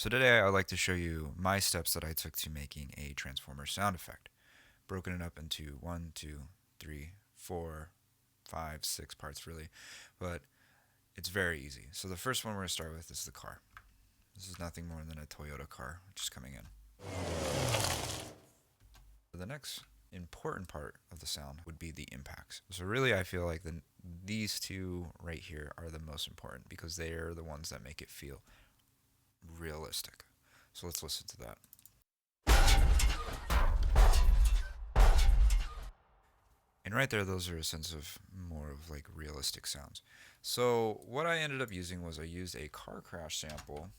So today I'd like to show you my steps that I took to making a Transformer sound effect. Broken it up into 1, 2, 3, 4, 5, 6 parts really, but it's very easy. So the first one we're going to start with is the car. This is nothing more than a Toyota car just coming in. The next important part of the sound would be the impacts. So really I feel like these two right here are the most important because they are the ones that make it feel realistic. So let's listen to that. And right there, those are a sense of more of like realistic sounds. So what I ended up using was I used a car crash sample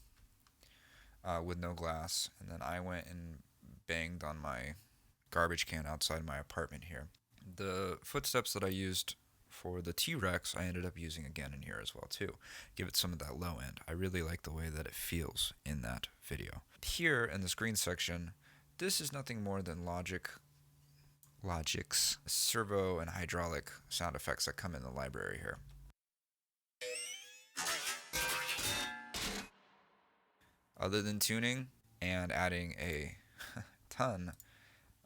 with no glass, and then I went and banged on my garbage can outside my apartment here. The footsteps that I used for the T-Rex, I ended up using again in here as well too. Give it some of that low end. I really like the way that it feels in that video. Here in the screen section, this is nothing more than Logic's servo and hydraulic sound effects that come in the library here. Other than tuning and adding a ton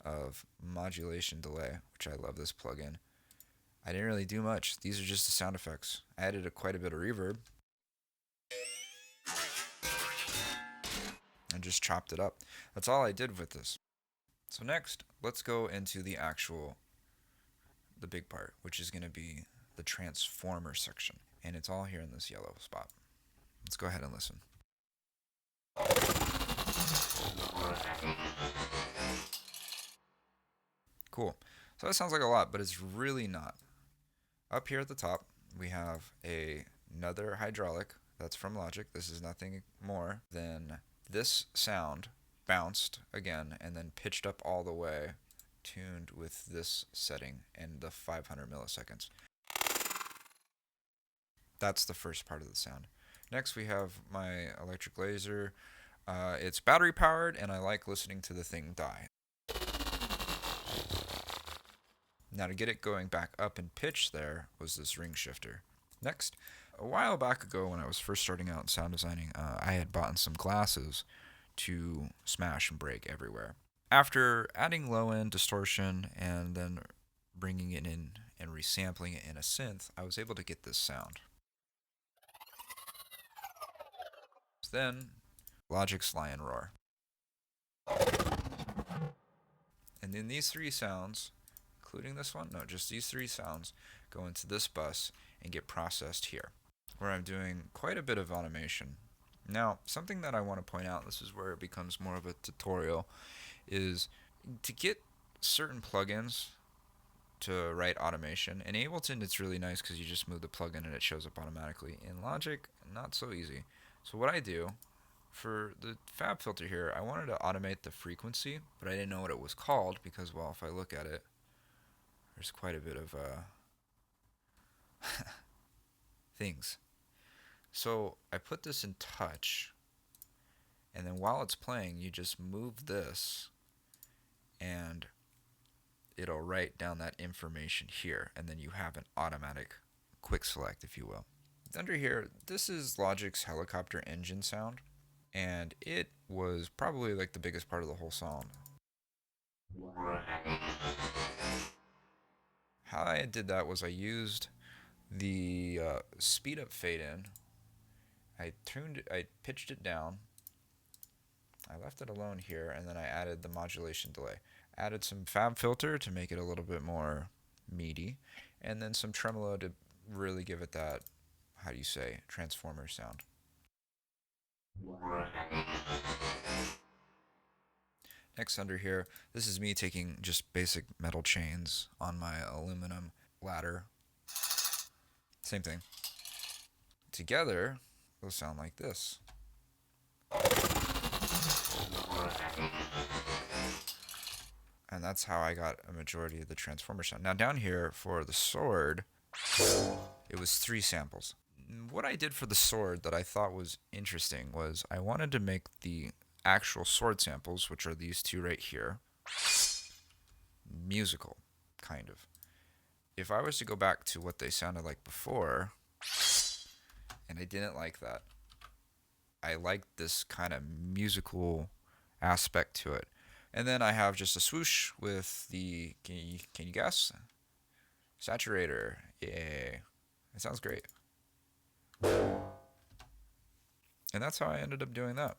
of modulation delay, which I love this plugin, I didn't really do much. These are just the sound effects. I added quite a bit of reverb and just chopped it up. That's all I did with this. So next, let's go into the big part, which is going to be the transformer section. And it's all here in this yellow spot. Let's go ahead and listen. Cool. So that sounds like a lot, but it's really not. Up here at the top, we have another hydraulic that's from Logic. This is nothing more than this sound bounced again and then pitched up all the way, tuned with this setting and the 500 milliseconds. That's the first part of the sound. Next, we have my electric laser. It's battery powered, and I like listening to the thing die. Now to get it going back up in pitch there was this ring shifter. Next, a while back ago when I was first starting out in sound designing, I had bought some glasses to smash and break everywhere. After adding low end distortion and then bringing it in and resampling it in a synth, I was able to get this sound. Then Logic's Lion Roar. And then these three sounds, including this one, no, just these three sounds, go into this bus and get processed here, where I'm doing quite a bit of automation. Now, something that I want to point out, this is where it becomes more of a tutorial, is to get certain plugins to write automation. In Ableton, it's really nice because you just move the plugin and it shows up automatically. In Logic, not so easy. So what I do, for the fab filter here, I wanted to automate the frequency, but I didn't know what it was called because, well, if I look at it, there's quite a bit of things. So I put this in touch, and then while it's playing, you just move this, and it'll write down that information here, and then you have an automatic quick select, if you will. Under here, this is Logic's helicopter engine sound, and it was probably like the biggest part of the whole song. How I did that was I used the speed up fade in. I pitched it down. I left it alone here, and then I added the modulation delay. Added some fab filter to make it a little bit more meaty, and then some tremolo to really give it that, how do you say, transformer sound. Next under here, this is me taking just basic metal chains on my aluminum ladder. Same thing. Together, they'll sound like this. And that's how I got a majority of the transformer sound. Now down here for the sword, it was 3 samples. What I did for the sword that I thought was interesting was I wanted to make the actual sword samples, which are these two right here, musical, kind of. If I was to go back to what they sounded like before, and I didn't like that, I like this kind of musical aspect to it. And then I have just a swoosh with the, can you guess? Saturator. Yeah, that sounds great. And that's how I ended up doing that.